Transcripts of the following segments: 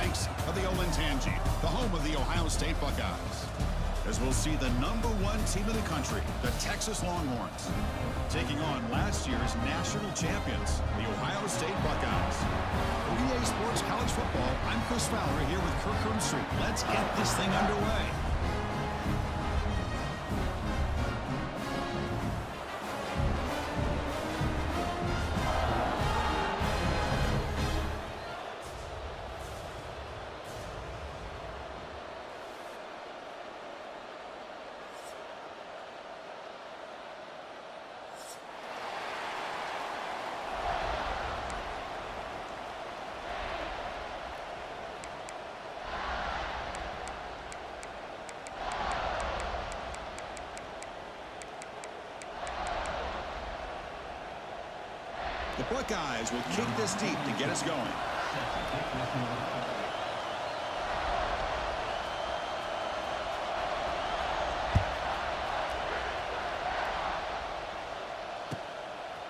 banks of the Olentangy, the home of the Ohio State Buckeyes. As we'll see the #1 team in the country, the Texas Longhorns, taking on last year's national champions, the Ohio State Buckeyes. For EA Sports College Football, I'm Chris Fowler here with Kirk Herbstreit. Let's get this thing underway. The Buckeyes will kick this deep to get us going.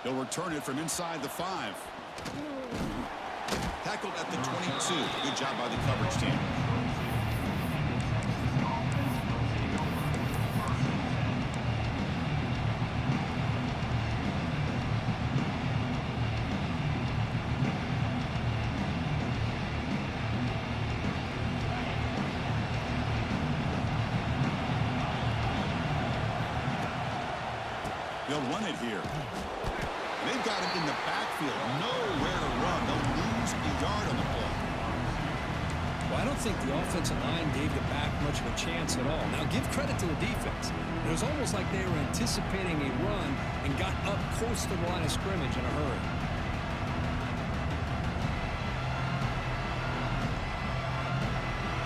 They'll return it from inside the 5. Tackled at the 22. Good job by the coverage team. They'll run it here. They've got it in the backfield. Nowhere to run. They'll lose a yard on the play. Well, I don't think the offensive line gave the back much of a chance at all. Now, give credit to the defense. It was almost like they were anticipating a run and got up close to the line of scrimmage in a hurry.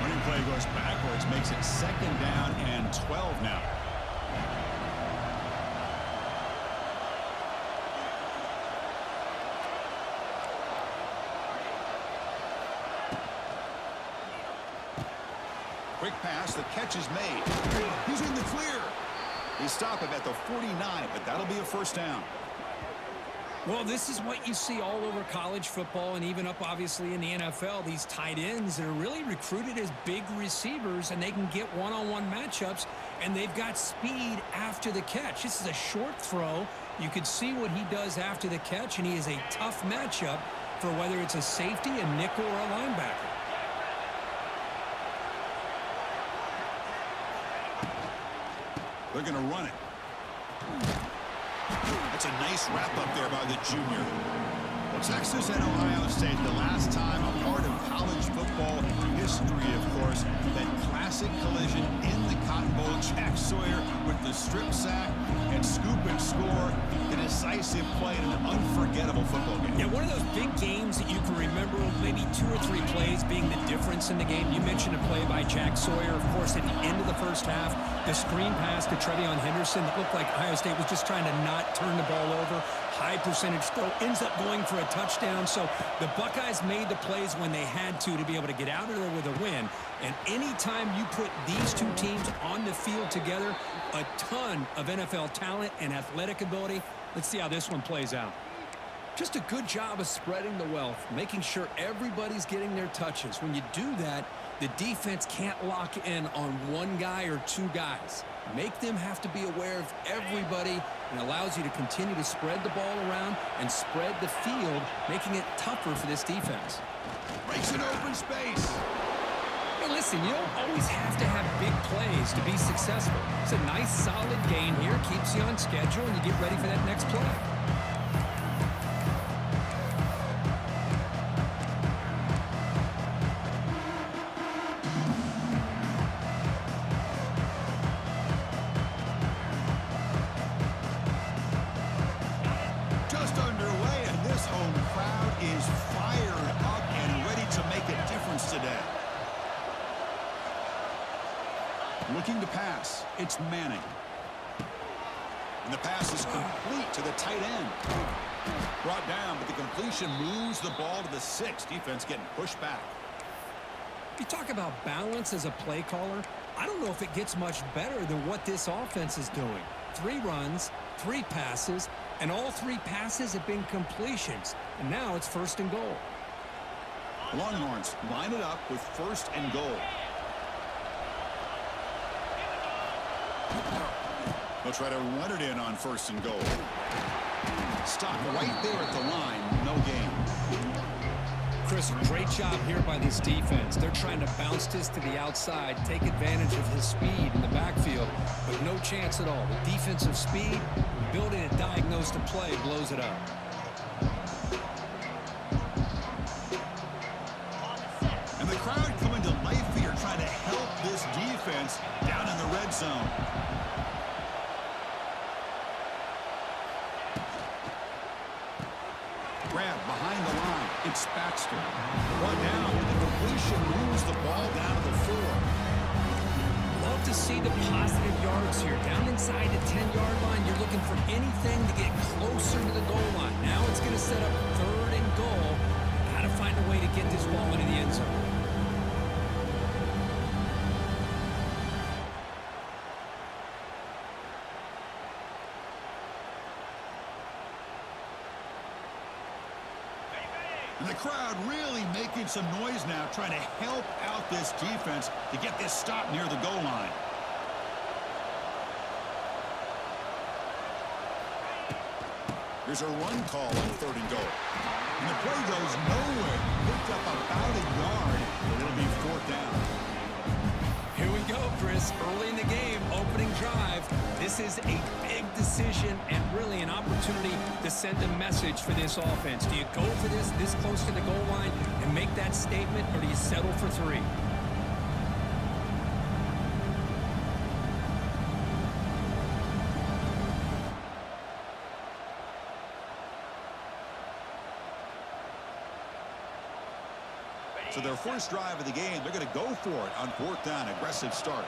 Running play goes backwards, makes it 2nd down and 12 now. Quick pass, the catch is made. He's in the clear. They stop him at the 49, but that'll be a 1st down. Well, this is what you see all over college football and even up, obviously, in the NFL. These tight ends that are really recruited as big receivers, and they can get one-on-one matchups, and they've got speed after the catch. This is a short throw. You can see what he does after the catch, and he is a tough matchup for whether it's a safety, a nickel, or a linebacker. They're going to run it. That's a nice wrap-up there by the junior. Well, Texas and Ohio State, the last time a part of college football history, of course, that classic collision in the Cotton Bowl. Jack Sawyer with the strip sack and scoop and score. The decisive play in an unforgettable football game. Yeah, one of those big games that you can remember, maybe 2 or 3 plays being the difference in the game. You mentioned a play by Jack Sawyer, of course, at the end of the 1st half. The screen pass to Trevion Henderson that looked like Ohio State was just trying to not turn the ball over. High percentage throw, ends up going for a touchdown. So the Buckeyes made the plays when they had to be able to get out of there with a win. And anytime you put these 2 teams on the field together, a ton of NFL talent and athletic ability. Let's see how this one plays out. Just a good job of spreading the wealth, making sure everybody's getting their touches. When you do that, the defense can't lock in on 1 guy or 2 guys. Make them have to be aware of everybody, and allows you to continue to spread the ball around and spread the field, making it tougher for this defense. Breaks an open space. Hey, listen, you don't always have to have big plays to be successful. It's a nice, solid gain here, keeps you on schedule, and you get ready for that next play. Looking to pass. It's Manning. And the pass is complete to the tight end. Brought down, but the completion moves the ball to the 6. Defense getting pushed back. You talk about balance as a play caller. I don't know if it gets much better than what this offense is doing. 3 runs, 3 passes, and all 3 passes have been completions. And now it's 1st and goal. Longhorns line it up with first and goal. They'll try to run it in on first and goal. Stop right there at the line. No gain. Chris, great job here by this defense. They're trying to bounce this to the outside, take advantage of his speed in the backfield, but no chance at all. The defensive speed, ability to diagnose the play, blows it up. And the crowd coming to life here, trying to help this defense down in the red zone. Grab behind the line. It's Baxter. Brought down with the completion, moves the ball down to the 4. Love to see the positive yards here. Down inside the 10-yard line, you're looking for anything to get closer to the goal line. Now it's going to set up third and goal. Got to find a way to get this ball into the end zone. And the crowd really making some noise now, trying to help out this defense to get this stop near the goal line. Here's a run call on third and goal. And the play goes nowhere. Picked up about a yard, but it'll be fourth down. Here we go, Chris. Early in the game, opening drive. This is a big decision and really an opportunity to send a message for this offense. Do you go for this close to the goal line and make that statement, or do you settle for 3? So their first drive of the game, they're going to go for it on fourth down. Aggressive start.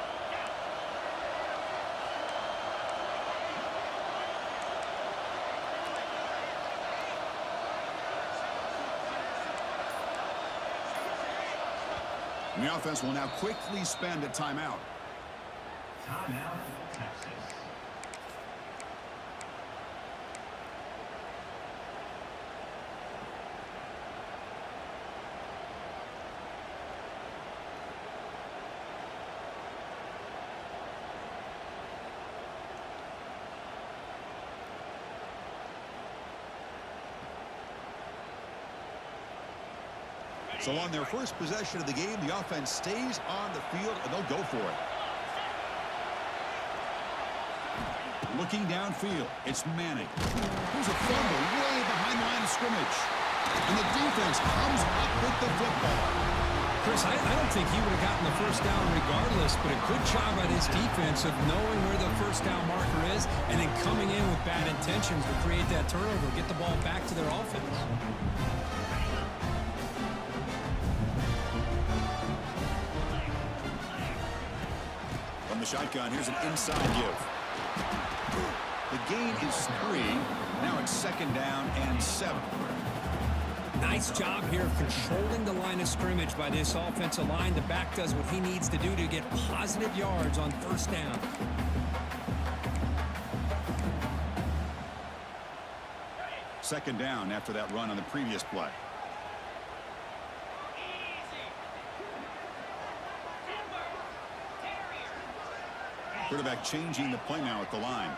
And the offense will now quickly spend a timeout. Timeout, Texas. So on their first possession of the game, the offense stays on the field, and they'll go for it. Looking downfield, it's Manning. There's a fumble way behind the line of scrimmage. And the defense comes up with the football. Chris, I don't think he would have gotten the first down regardless, but a good job by this defense of knowing where the first down marker is and then coming in with bad intentions to create that turnover, get the ball back to their offense. From the shotgun, here's an inside give. The gain is 3. Now it's second down and 7. Nice job here of controlling the line of scrimmage by this offensive line. The back does what he needs to do to get positive yards on first down. Second down after that run on the previous play. Quarterback changing the play now at the line.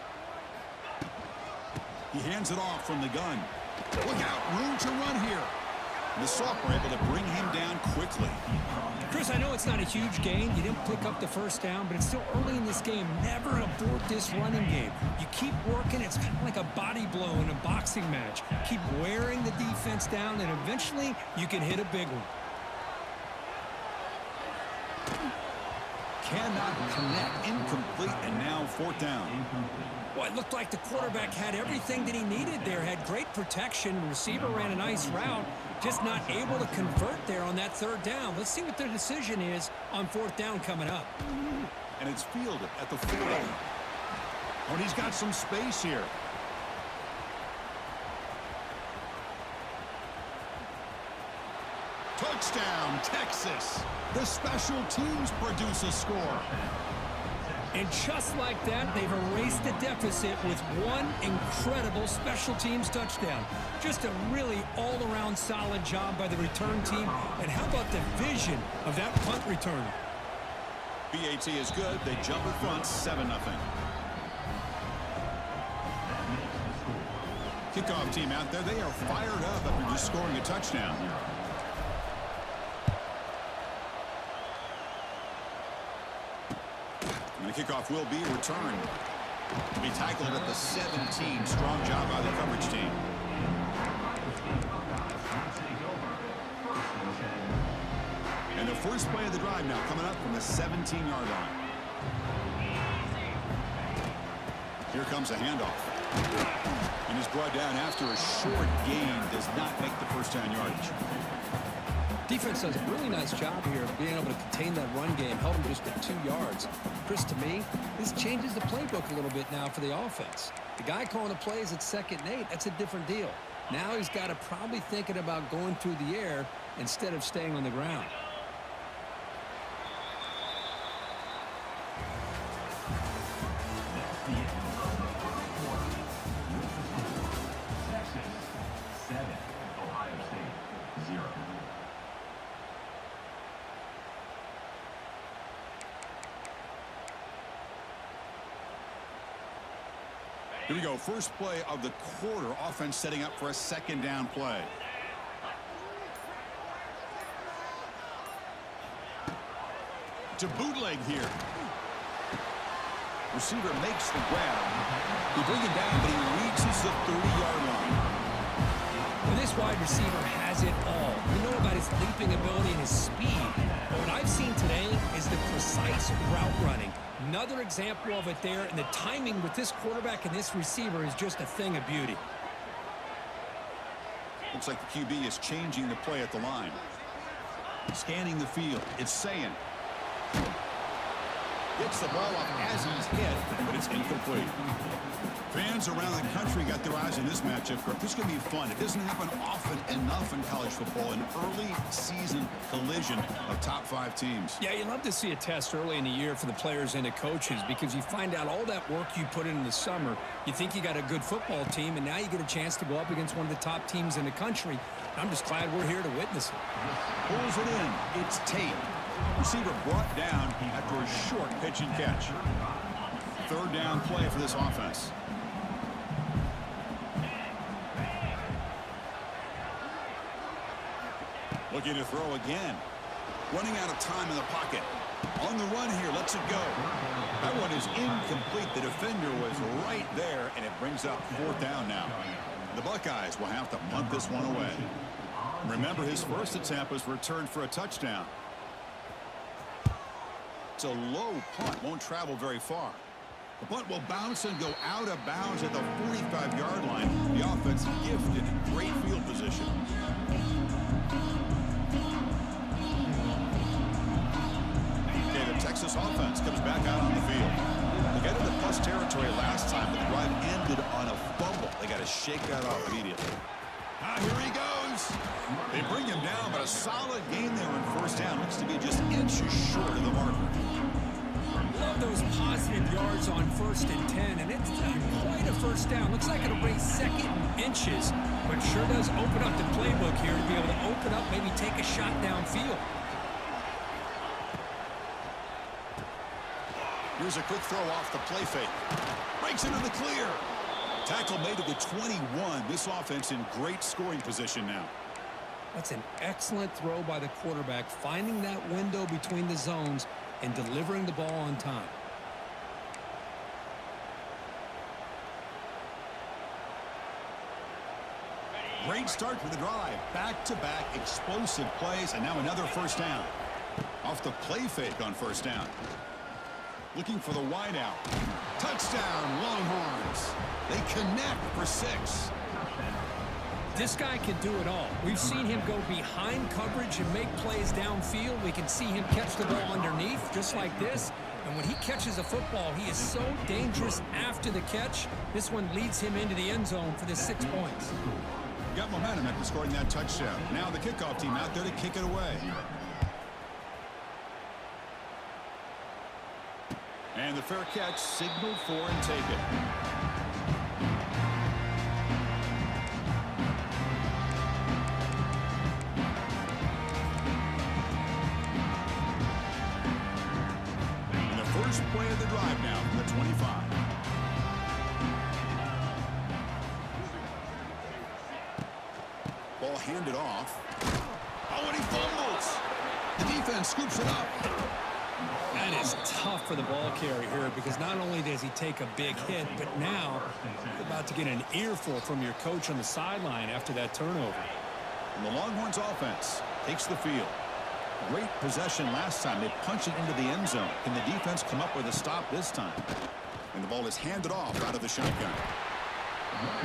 He hands it off from the gun. Look out, room to run here. The Sox were able to bring him down quickly. Chris, I know it's not a huge gain. You didn't pick up the first down, but it's still early in this game. Never abort this running game. You keep working. It's kind of like a body blow in a boxing match. Keep wearing the defense down, and eventually you can hit a big one. Cannot connect, incomplete, and now fourth down. Well, it looked like the quarterback had everything that he needed there. Had great protection. The receiver ran a nice route. Just not able to convert there on that third down. Let's see what their decision is on fourth down coming up. And it's fielded at the 40. Oh, and he's got some space here. Touchdown, Texas. The special teams produce a score. And just like that, they've erased the deficit with one incredible special teams touchdown. Just a really all-around solid job by the return team. And how about the vision of that punt return? BAT is good. They jump in front 7-0. Kickoff team out there. They are fired up after just scoring a touchdown. And the kickoff will be returned. Be tackled at the 17. Strong job by the coverage team. And the first play of the drive now coming up from the 17-yard line. Here comes a handoff. And is brought down after a short gain. Does not make the first down yardage. Defense does a really nice job here of being able to contain that run game, held them just at 2 yards. Chris, to me, this changes the playbook a little bit now for the offense. The guy calling the plays at 2nd and 8, that's a different deal. Now he's got to probably thinking about going through the air instead of staying on the ground. Texas 7, Ohio State 0. Here we go. First play of the quarter. Offense setting up for a 2nd down play. To bootleg here. Receiver makes the grab. He brings him down, but he reaches the 30-yard line. Well, this wide receiver has it all. We know about his leaping ability and his speed. But what I've seen today is the precise route running. Another example of it there, and the timing with this quarterback and this receiver is just a thing of beauty. Looks like the QB is changing the play at the line. Scanning the field. It's saying. Gets the ball up as he's hit, but it's incomplete. Fans around the country got their eyes on this matchup. This is going to be fun. It doesn't happen often enough in college football, an early season collision of top 5 teams. Yeah, you love to see a test early in the year for the players and the coaches because you find out all that work you put in the summer. You think you got a good football team, and now you get a chance to go up against one of the top teams in the country. I'm just glad we're here to witness it. Pulls it in. It's Tate. Receiver brought down after a short pitch and catch. 3rd down play for this offense. Looking to throw again. Running out of time in the pocket. On the run here, lets it go. That one is incomplete. The defender was right there, and it brings up 4th down now. The Buckeyes will have to punt this one away. Remember, his first attempt was returned for a touchdown. It's a low punt, won't travel very far. The punt will bounce and go out of bounds at the 45-yard line. The offense gifted great field position. Okay, the Texas offense comes back out on the field. They got into plus territory last time, but the drive ended on a fumble. They got to shake that off immediately. Here he goes. They bring him down, but a solid gain there on 1st down. Looks to be just inches short of the marker. Love those positive yards on 1st and 10, and it's quite a 1st down. Looks like it'll bring 2nd inches, but sure does open up the playbook here to be able to open up, maybe take a shot downfield. Here's a quick throw off the play fake. Breaks into the clear. Tackle made to the 21. This offense in great scoring position now. That's an excellent throw by the quarterback, finding that window between the zones and delivering the ball on time. Great start for the drive. Back-to-back explosive plays, and now another 1st down. Off the play fake on 1st down. Looking for the wideout. Touchdown, Longhorns. They connect for 6. This guy can do it all. We've seen him go behind coverage and make plays downfield. We can see him catch the ball underneath, just like this. And when he catches a football, he is so dangerous after the catch. This one leads him into the end zone for the 6 points. Got momentum after scoring that touchdown. Now the kickoff team out there to kick it away. And the fair catch signaled for and taken. And the first play of the drive now from the 25. Ball handed off. Oh, and he fumbles. The defense scoops it up. That is tough for the ball carrier here because not only does he take a big hit, but now you're about to get an earful from your coach on the sideline after that turnover. And the Longhorns offense takes the field. Great possession last time. They punch it into the end zone. Can the defense come up with a stop this time? And the ball is handed off out of the shotgun.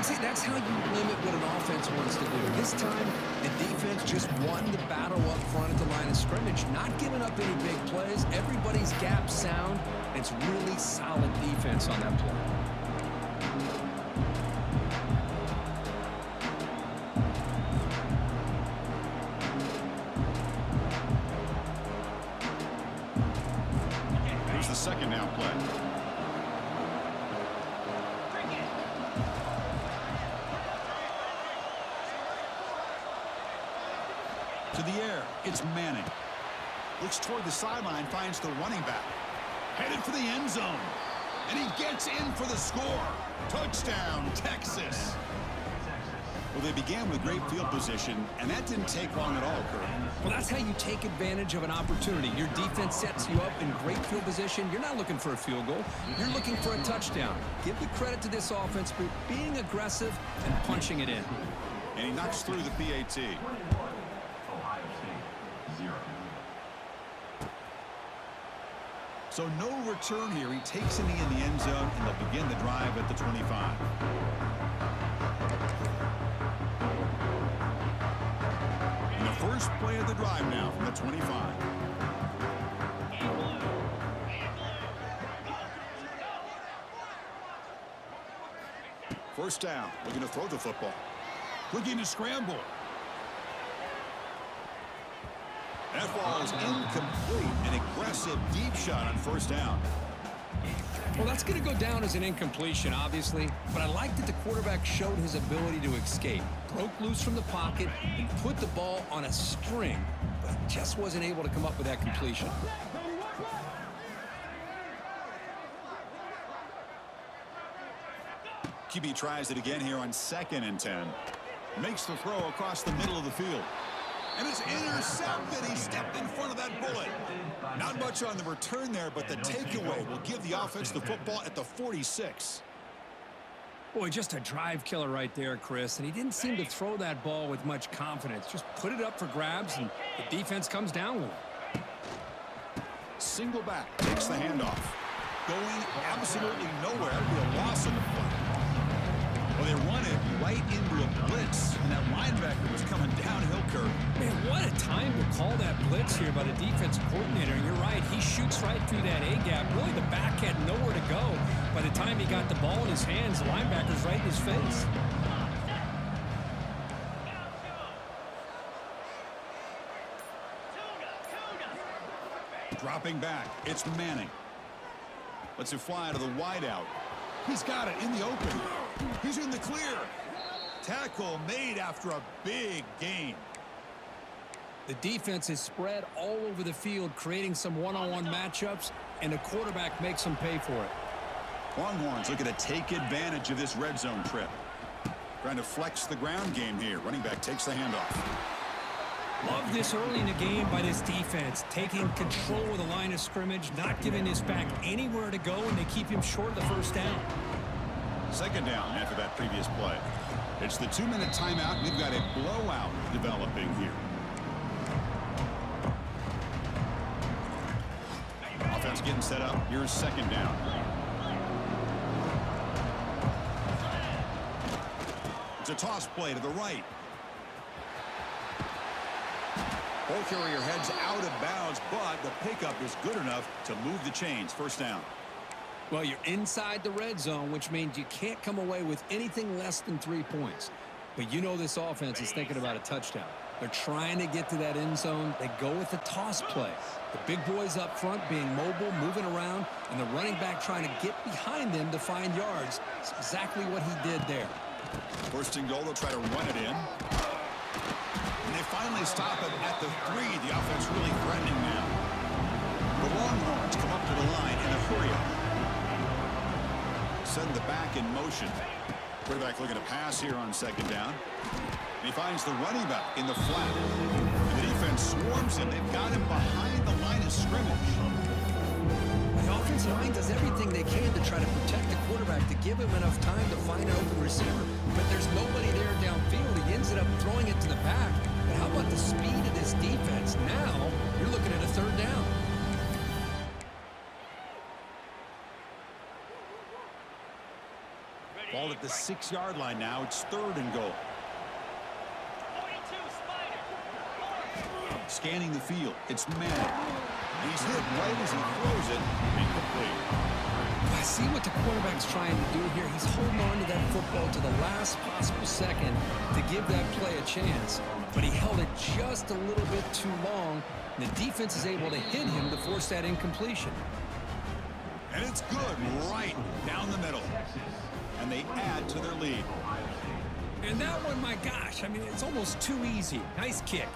See, that's how you limit what an offense wants to do. This time, the defense just won the battle up front at the line of scrimmage, not giving up any big plays. Everybody's gap sound. It's really solid defense on that play. Here's the second down play. To the air, it's Manning. Looks toward the sideline, finds the running back. Headed for the end zone. And he gets in for the score. Touchdown, Texas. Well, they began with great field position, and that didn't take long at all, Kurt. Well, that's how you take advantage of an opportunity. Your defense sets you up in great field position. You're not looking for a field goal. You're looking for a touchdown. Give the credit to this offense for being aggressive and punching it in. And he knocks through the PAT. Ohio State, 0. So no return here. He takes a knee in the end zone, and they'll begin the drive at the 25. And the first play of the drive now from the 25. First down, looking to throw the football. Looking to scramble. That ball is incomplete. An aggressive deep shot on first down. Well, that's going to go down as an incompletion, obviously, but I like that the quarterback showed his ability to escape. Broke loose from the pocket and put the ball on a string, but just wasn't able to come up with that completion. QB tries it again here on 2nd and 10. Makes the throw across the middle of the field. And it's intercepted. He stepped in front of that bullet. Not much on the return there, but the takeaway will give the offense the football at the 46. Boy, just a drive killer right there, Chris. And he didn't seem to throw that ball with much confidence. Just put it up for grabs, and the defense comes down with it. Single back, takes the handoff. Going absolutely nowhere. It'll be a loss in the play. Well, they run it right into a blitz, and that linebacker was coming downhill, Kurt. Man, what a time to call that blitz here by the defensive coordinator. And you're right, he shoots right through that A-gap. Really, the back had nowhere to go. By the time he got the ball in his hands, the linebacker's right in his face. Dropping back, it's Manning. Lets it fly to the wideout. He's got it in the open. He's in the clear. Tackle made after a big gain. The defense is spread all over the field, creating some one-on-one matchups, and the quarterback makes them pay for it. Longhorns looking to take advantage of this red zone trip. Trying to flex the ground game here. Running back takes the handoff. Love this early in the game by this defense, taking control of the line of scrimmage, not giving this back anywhere to go, and they keep him short of the first down. Second down after that previous play. It's the 2-minute timeout. We've got a blowout developing here. Offense getting set up. Here's second down. It's a toss play to the right. Ball carrier heads out of bounds, but the pickup is good enough to move the chains. First down. Well, you're inside the red zone, which means you can't come away with anything less than 3 points. But you know this offense is thinking about a touchdown. They're trying to get to that end zone. They go with the toss play. The big boys up front being mobile, moving around, and the running back trying to get behind them to find yards. It's exactly what he did there. First and goal, they'll try to run it in. And they finally stop it at the 3. The offense really threatening now. The Longhorns come up to the line in a hurry-up. Send the back in motion. Quarterback looking to pass here on second down. And he finds the running back in the flat. And the defense swarms him. They've got him behind the line of scrimmage. The offensive line does everything they can to try to protect the quarterback, to give him enough time to find an open receiver. But there's nobody there downfield. He ends up throwing it to the back. But how about the speed of this defense? Now you're looking at a third down. Ball at the 6-yard line now. It's third and goal. Scanning the field. It's Manning. He's hit right as he throws it. Incomplete. I see what the quarterback's trying to do here. He's holding on to that football to the last possible second to give that play a chance. But he held it just a little bit too long. And the defense is able to hit him to force that incompletion. And it's good right down the middle. And they add to their lead. And that one, my gosh, I mean, it's almost too easy. Nice kick.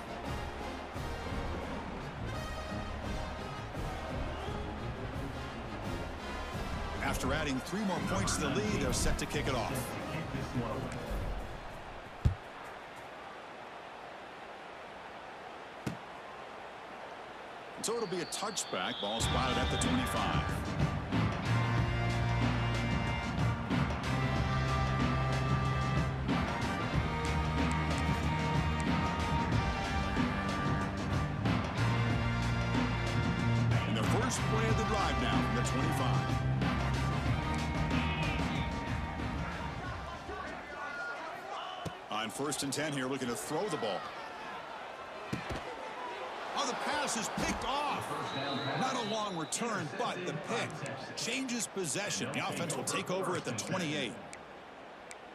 After adding 3 more points to the lead, they're set to kick it off. So it'll be a touchback. Ball spotted at the 25. And the first play of the drive now from the 25. On 1st and 10 here, looking to throw the ball. Oh, the pass is picked off. Not a long return, but the pick changes possession. The offense will take over at the 28.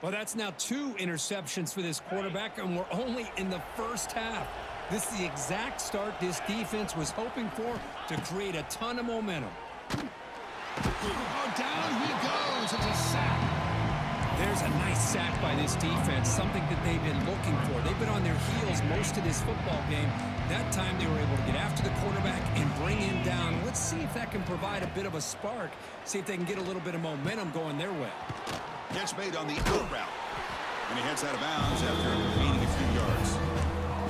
Well, that's now 2 interceptions for this quarterback, and we're only in the first half. This is the exact start this defense was hoping for to create a ton of momentum. Oh, down he goes. It's a sack. There's a nice sack by this defense, something that they've been looking for. They've been on their heels most of this football game. That time they were able to get after the quarterback and bring him down. Let's see if that can provide a bit of a spark, see if they can get a little bit of momentum going their way. Catch made on the out route. And he heads out of bounds after gaining a few yards.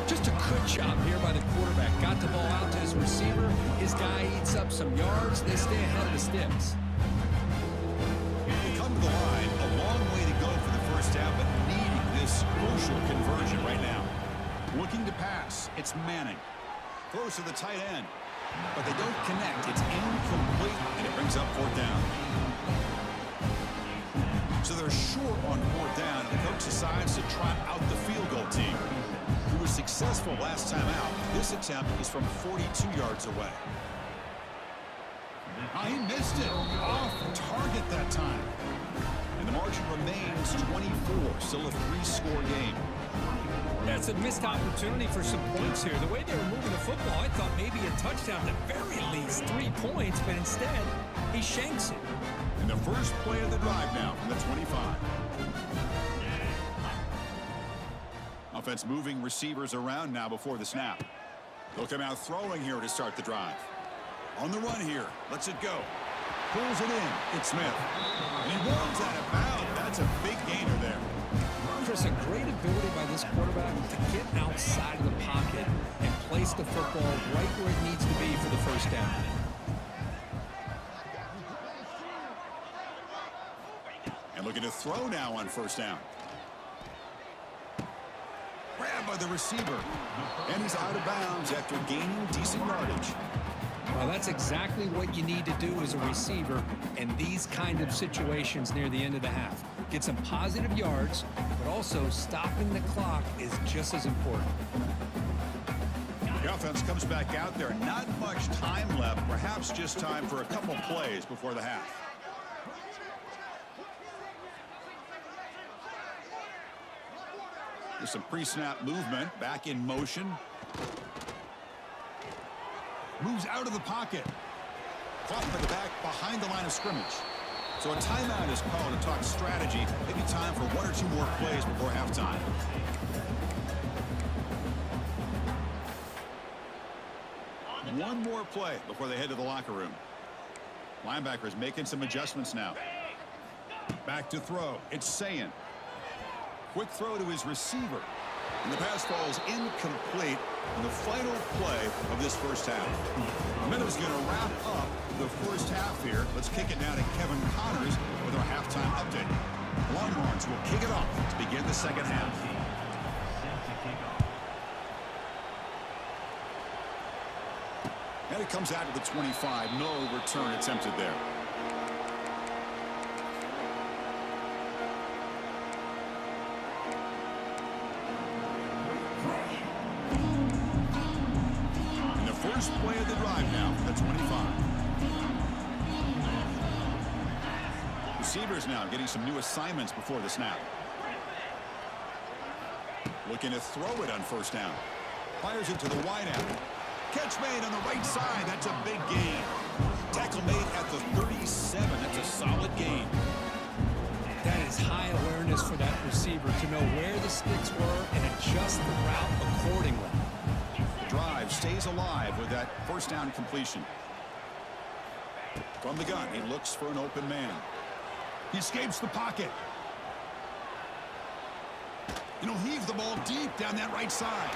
Just a good job here by the quarterback. Got the ball out to his receiver. His guy eats up some yards. They stay ahead of the sticks. They come to the line. A long way to go for the first down, but needing this crucial conversion right now. Looking to pass. It's Manning. Throws to the tight end. But they don't connect. It's incomplete, and it brings up 4th down. So they're short on 4th down, and the coach decides to trot out the field goal team. He was successful last time out. This attempt is from 42 yards away. He missed it. Off target that time. And the margin remains 24. Still a 3-score game. That's a missed opportunity for some points here. The way they were moving the football, I thought maybe a touchdown, at the very least 3 points, but instead he shanks it. And the first play of the drive now from the 25. Offense moving receivers around now before the snap. They'll come out throwing here to start the drive. On the run here. Lets it go. Pulls it in. It's Smith. And he runs out of bounds. That's a big gainer there. Chris, a great ability by this quarterback to get outside of the pocket and place the football right where it needs to be for the first down. And looking to throw now on 1st down. Grabbed by the receiver. And he's out of bounds after gaining decent yardage. Well, that's exactly what you need to do as a receiver in these kind of situations near the end of the half. Get some positive yards, but also stopping the clock is just as important. The offense comes back out there. Not much time left. Perhaps just time for a couple plays before the half. There's some pre-snap movement. Back in motion. Moves out of the pocket. Caught by the back behind the line of scrimmage. So a timeout is called to talk strategy. Maybe time for one or two more plays before halftime. One more play before they head to the locker room. Linebackers making some adjustments now. Back to throw. It's Sayin. Quick throw to his receiver. And the pass falls incomplete in the final play of this first half. Minnows going to wrap up the first half here. Let's kick it now to Kevin Connors with our halftime update. Longhorns will kick it off to begin the second half. And it comes out to the 25. No return attempted there. And the first play of the drive now for the 25. Receivers now getting some new assignments before the snap. Looking to throw it on first down. Fires it to the wideout. Catch made on the right side. That's a big gain. Tackle made at the 37. That's a solid gain. That is high awareness for that receiver to know where the sticks were and adjust the route accordingly. The drive stays alive with that first down completion. From the gun, he looks for an open man. He escapes the pocket. And he'll heave the ball deep down that right side.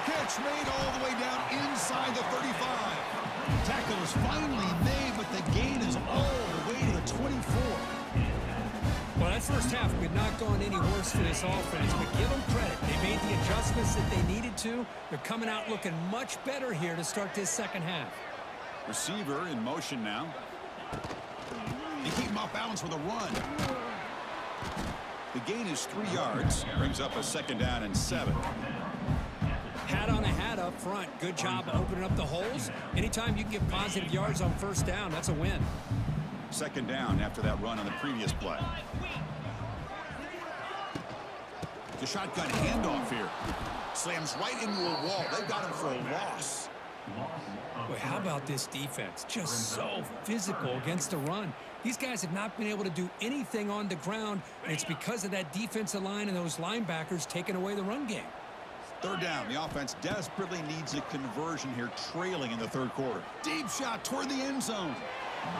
Catch made all the way down inside the 35. Tackle is finally made, but the gain is all the way to the 24. Well, that first half could not gone any worse for this offense, but give them credit. They made the adjustments that they needed to. They're coming out looking much better here to start this second half. Receiver in motion now. They keep him off balance with a run. The gain is 3 yards. Brings up a second down and 7. Hat on a hat up front. Good job of opening up the holes. Anytime you can get positive yards on first down, that's a win. Second down after that run on the previous play. The shotgun handoff here. Slams right into a wall. They've got him for a loss. Boy, how about this defense? Just so physical against the run. These guys have not been able to do anything on the ground, and it's because of that defensive line and those linebackers taking away the run game. Third down. The offense desperately needs a conversion here, trailing in the third quarter. Deep shot toward the end zone.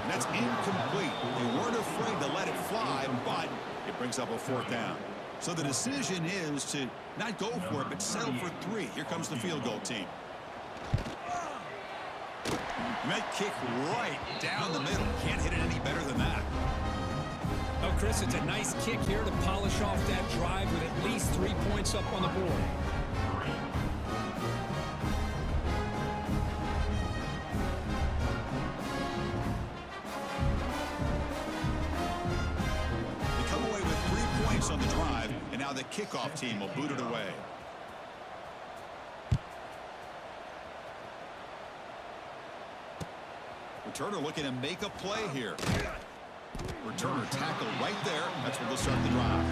And that's incomplete. They weren't afraid to let it fly, but it brings up a fourth down. So the decision is to not go for it, but settle for 3. Here comes the field goal team. Met kick right down the middle. Can't hit it any better than that. Oh, Chris, it's a nice kick here to polish off that drive with at least 3 points up on the board. They come away with 3 points on the drive, and now the kickoff team will boot it away. Returner looking to make a play here. Returner tackled right there. That's where they'll start the drive.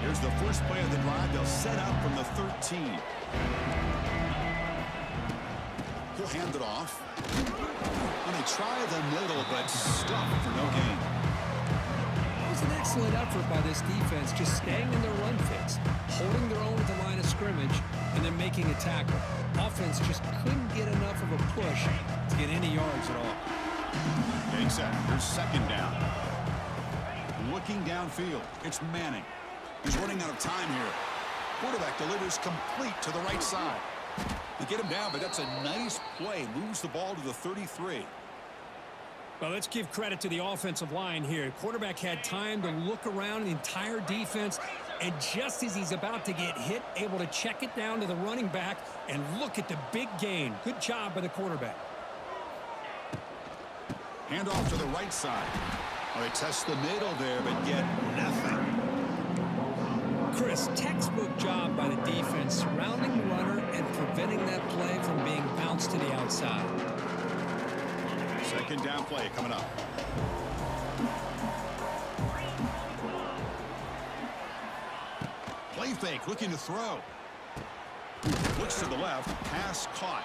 Here's the first play of the drive. They'll set up from the 13. He'll hand it off. And they try the middle, but stuffed for no gain. It was an excellent effort by this defense, just staying in their run fits, holding their own at the line of scrimmage, and then making a tackle. Offense just couldn't get enough of a push to get any yards at all. Getting set. Here's second down. Looking downfield. It's Manning. He's running out of time here. Quarterback delivers complete to the right side. They get him down, but that's a nice play. Moves the ball to the 33. Well, let's give credit to the offensive line here. Quarterback had time to look around the entire defense, and just as he's about to get hit, able to check it down to the running back, and look at the big gain. Good job by the quarterback. Handoff to the right side. Oh, they test the middle there, but get nothing. Chris, textbook job by the defense, surrounding the runner and preventing that play from being bounced to the outside. Second down play coming up. Play fake, looking to throw. Looks to the left, pass caught.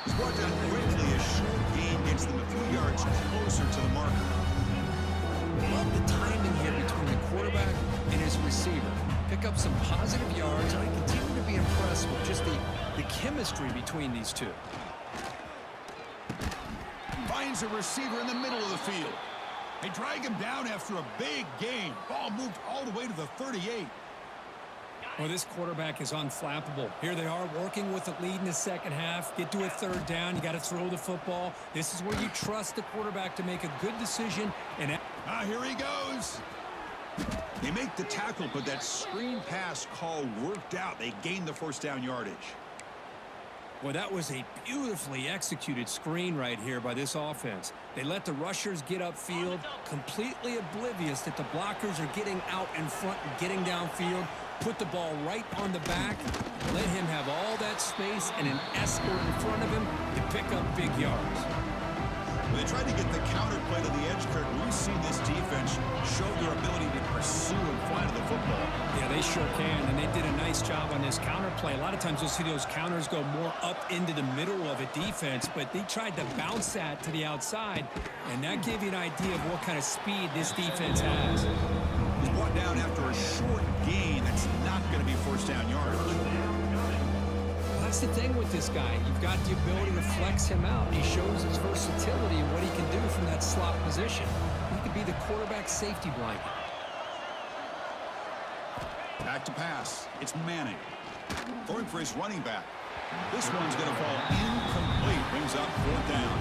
He's brought down quickly. A short gain gets them a few yards closer to the marker. Love the timing here between the quarterback and his receiver. Pick up some positive yards, and I continue to be impressed with just the chemistry between these two. Finds a receiver in the middle of the field. They drag him down after a big gain. Ball moved all the way to the 38. Well, this quarterback is unflappable. Here they are working with the lead in the second half. Get to a third down. You got to throw the football. This is where you trust the quarterback to make a good decision. And Here he goes. They make the tackle, but that screen pass call worked out. They gained the first down yardage. well, that was a beautifully executed screen right here by this offense. They let the rushers get upfield, completely oblivious that the blockers are getting out in front and getting downfield. Put the ball right on the back, let him have all that space and an escort in front of him to pick up big yards. They tried to get the counterplay to the edge, Kirk. We've seen this defense show their ability to pursue and fly to the football. Yeah, they sure can, and they did a nice job on this counterplay. A lot of times you'll see those counters go more up into the middle of a defense, but they tried to bounce that to the outside, and that gave you an idea of what kind of speed this defense has. He's brought down after a short gain. That's not going to be first down yardage. That's the thing with this guy. You've got the ability to flex him out. He shows his versatility and what he can do from that slot position. He could be the quarterback safety blanket. Back to pass. It's Manning. Throwing for his running back. This one's going to fall incomplete. Brings up fourth down.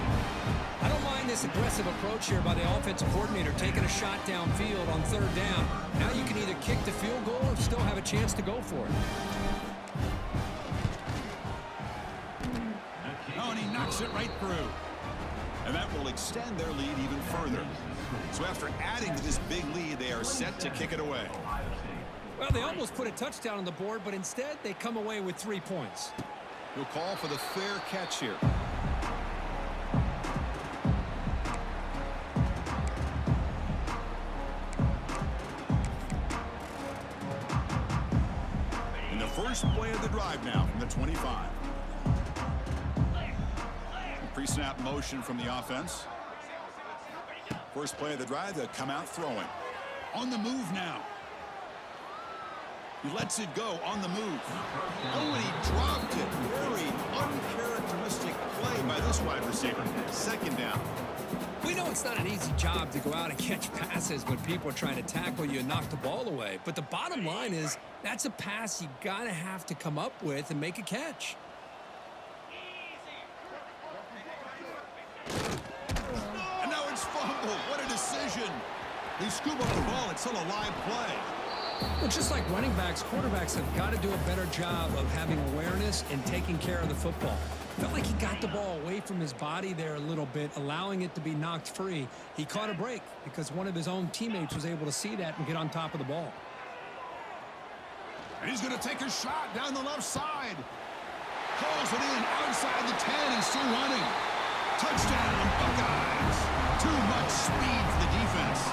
I don't mind this aggressive approach here by the offensive coordinator, taking a shot downfield on third down. Now you can either kick the field goal or still have a chance to go for it. Oh, and he knocks it right through. And that will extend their lead even further. So after adding to this big lead, they are set to kick it away. Well, they almost put a touchdown on the board, but instead they come away with 3 points. He'll call for the fair catch here. In the first play of the drive now from the 25. Pre-snap motion from the offense. First play of the drive, they'll come out throwing. On the move now. He lets it go on the move. Oh, and he dropped it. Very uncharacteristic play by this wide receiver. Second down. We know it's not an easy job to go out and catch passes when people are trying to tackle you and knock the ball away. But the bottom line is that's a pass you gotta have to come up with and make a catch. And now it's fumbled. What a decision. They scoop up the ball. It's still a live play. Well, just like running backs, quarterbacks have got to do a better job of having awareness and taking care of the football. Felt like he got the ball away from his body there a little bit, allowing it to be knocked free. He caught a break because one of his own teammates was able to see that and get on top of the ball. And he's going to take a shot down the left side. Calls it in outside the 10. He's still running. Touchdown, Buckeyes. Too much speed for the defense.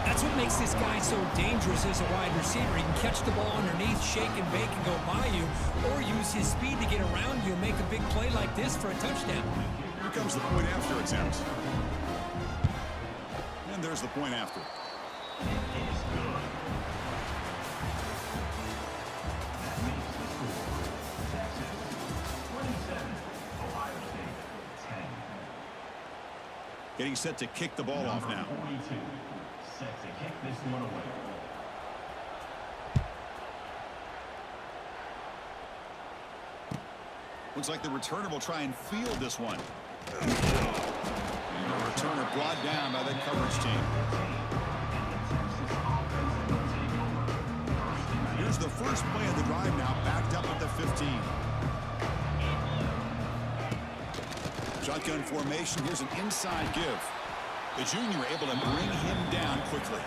That's what makes this guy so dangerous as a wide receiver. He can catch the ball underneath, shake and bake and go by you, or use his speed to get around you and make a big play like this for a touchdown. Here comes the point after attempt. And there's the point after. Getting set to kick the ball off now. Set to kick this one away. Looks like the returner will try and field this one. And the returner brought down by that coverage team. Here's the first play of the drive now, backed up at the 15. Shotgun formation. Here's an inside give. The junior able to bring him down quickly.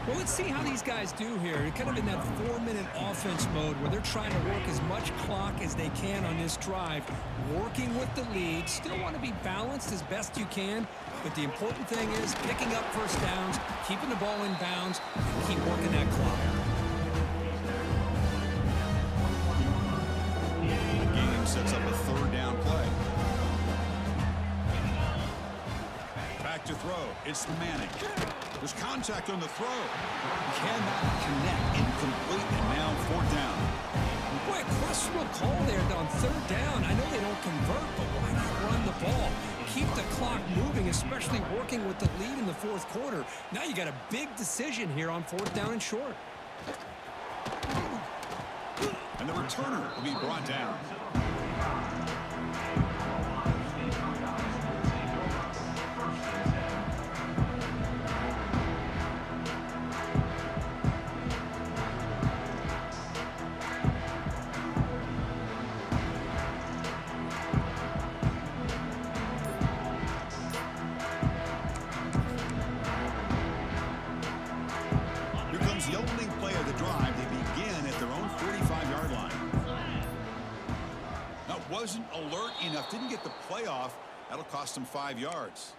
Well, let's see how these guys do here. They're kind of in that 4-minute offense mode where they're trying to work as much clock as they can on this drive, working with the lead. Still want to be balanced as best you can, but the important thing is picking up first downs, keeping the ball in bounds, and keep working that clock. The game sets up a third down play. Back to throw. It's Manning. There's contact on the throw. Cannot connect. Incomplete. And now fourth down. Boy, questionable call there on third down. I know they don't convert, but why not run the ball? Keep the clock moving, especially working with the lead in the fourth quarter. Now you got a big decision here on fourth down and short. And the returner will be brought down. The opening play of the drive, they begin at their own 45-yard line. That wasn't alert enough, didn't get the play off. That'll cost them 5 yards.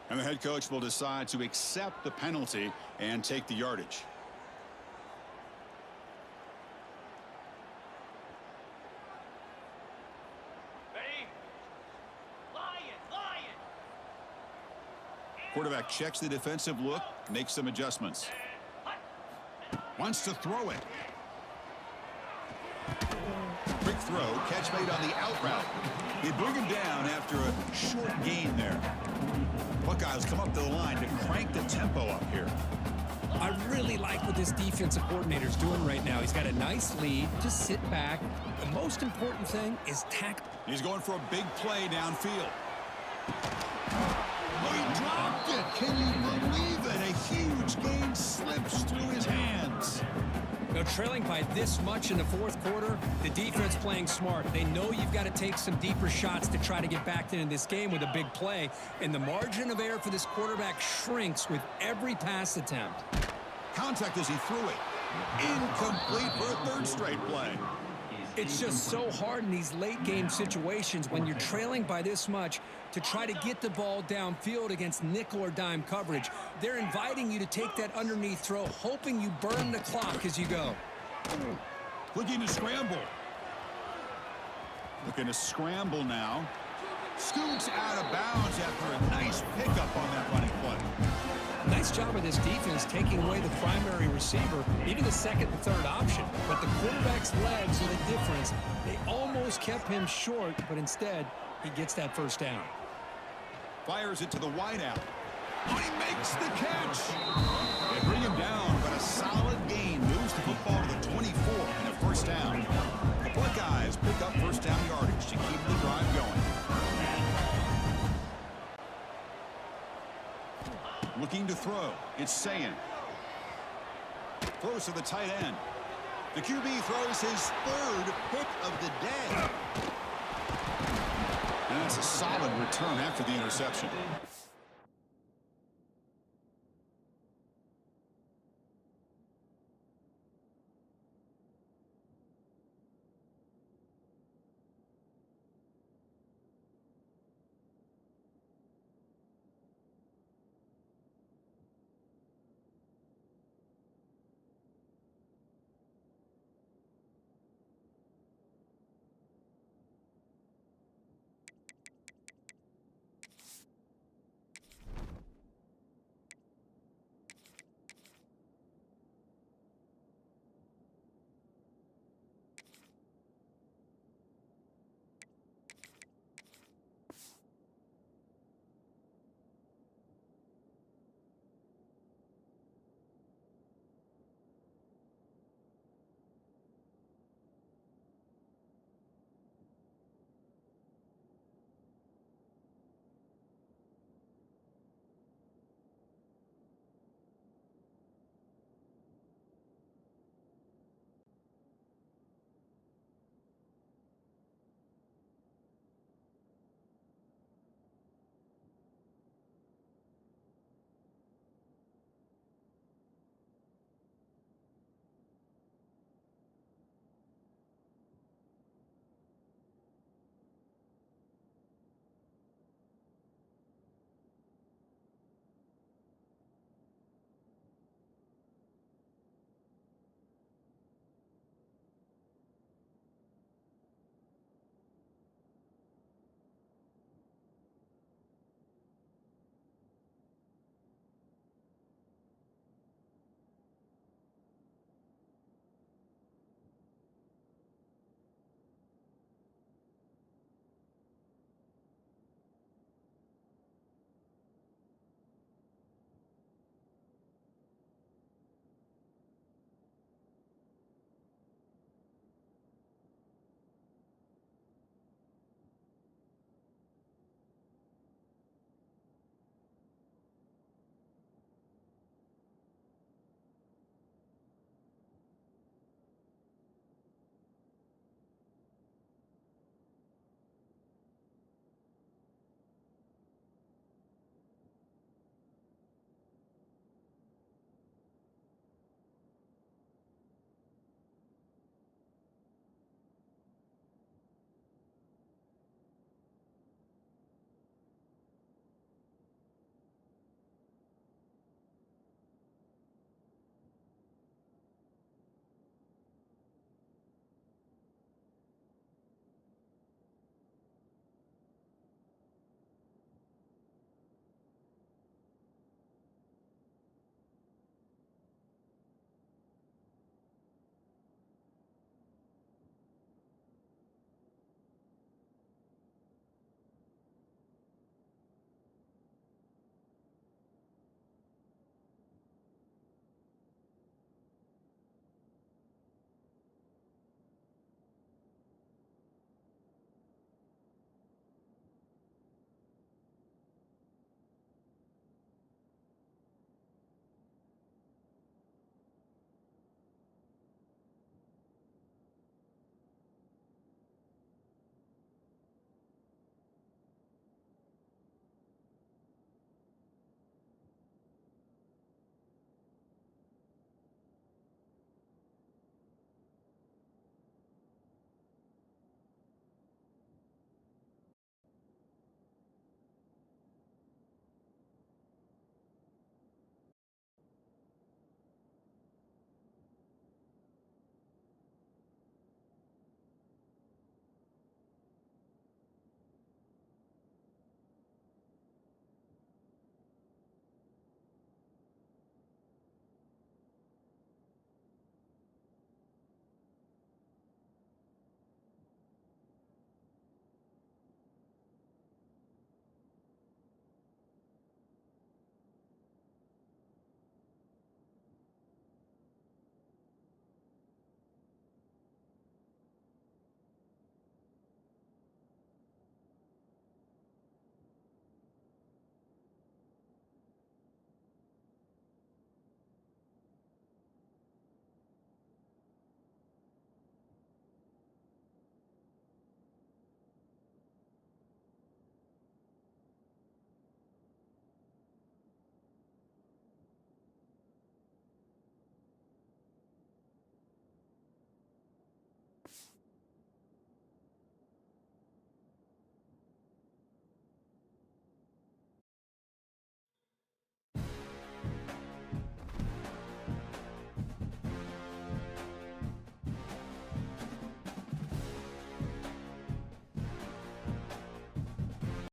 And the head coach will decide to accept the penalty and take the yardage. Ready? Lion! Quarterback checks the defensive look, makes some adjustments. Wants to throw it. Quick throw, catch made on the out route. They bring him down after a short gain there. Buckeyes come up to the line to crank the tempo up here. I really like what this defensive coordinator's doing right now. He's got a nice lead. Just sit back. The most important thing is tackle. He's going for a big play downfield. Oh, he dropped it. Can you believe it? A huge gain slips through his hands. Now, trailing by this much in the fourth quarter, the defense playing smart. They know you've got to take some deeper shots to try to get back into this game with a big play. And the margin of error for this quarterback shrinks with every pass attempt. Contact as he threw it. Incomplete for a third straight play. It's just so hard in these late game situations when you're trailing by this much to try to get the ball downfield against nickel or dime coverage. They're inviting you to take that underneath throw, hoping you burn the clock as you go. Looking to scramble. Looking to scramble now. Scoots out of bounds after a nice pickup on that running play. Nice job of this defense taking away the primary receiver, even the second and third option. But the quarterback's legs are the difference. They almost kept him short, but instead, he gets that first down. Fires it to the wideout. Oh, he makes the catch. They bring him down, but a solid gain moves the football to the 24 and a first down. The Buckeyes pick up first down yardage to keep the drive going. Looking to throw. It's Sayin. Throws to the tight end. The QB throws his third pick of the day. And that's a solid return after the interception.